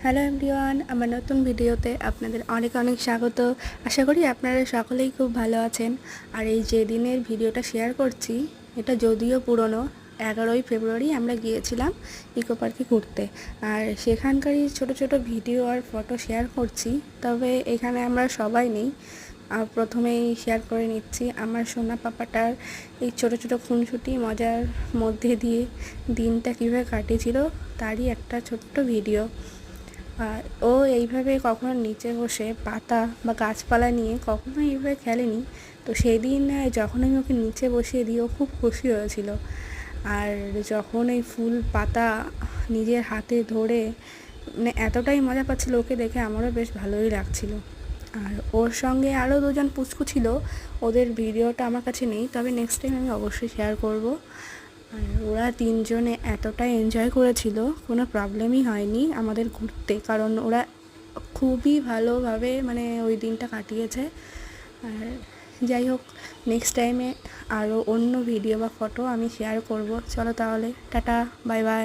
Hello everyone, আমার নতুন ভিডিওতে আপনাদের অনেক অনেক স্বাগত। আশা করি আপনারা সকলেই খুব ভালো আছেন। আর এই যে দিনের ভিডিওটা শেয়ার করছি, এটা যদিও পুরনো, 11ই ফেব্রুয়ারি আমরা গিয়েছিলাম ইকো পার্কে ঘুরতে। আর সেখানকারই ছোট ছোট ভিডিও আর ফটো শেয়ার করছি। তবে এখানে আমরা সবাই নেই। প্রথমেই শেয়ার করে নিচ্ছি আমার সোনা পাপাটার এই ছোট ছোট খুনসুটি মজার মধ্যে দিয়ে দিনটা কীভাবে কাটিয়েছিল তারই একটা ছোট্ট ভিডিও। আর ও এইভাবে কখনো নিচে বসে পাতা বা গাছপালা নিয়ে কখনো এইভাবে খেলেনি। তো সেদিন যখন আমি ওকে নিচে বসিয়ে দিই ও খুব খুশি হয়েছিল। আর যখন এই ফুল পাতা নিজের হাতে ধরে মানে এতটাই মজা পাচ্ছিল ওকে দেখে, আমারও বেশ ভালোই লাগছিল। আর ওর সঙ্গে আরও দুজন পুচকু ছিল, ওদের ভিডিওটা আমার কাছে নেই, তবে নেক্সট টাইম আমি অবশ্যই শেয়ার করব। আর ওরা তিনজনে এতটাই এনজয় করেছিল, কোনো প্রবলেমই হয়নি আমাদের ঘুরতে, কারণ ওরা খুবই ভালোভাবে মানে ওই দিনটা কাটিয়েছে। আর যাই হোক, নেক্সট টাইমে আরও অন্য ভিডিও বা ফটো আমি শেয়ার করব। চলো তাহলে, টাটা, বাই বাই।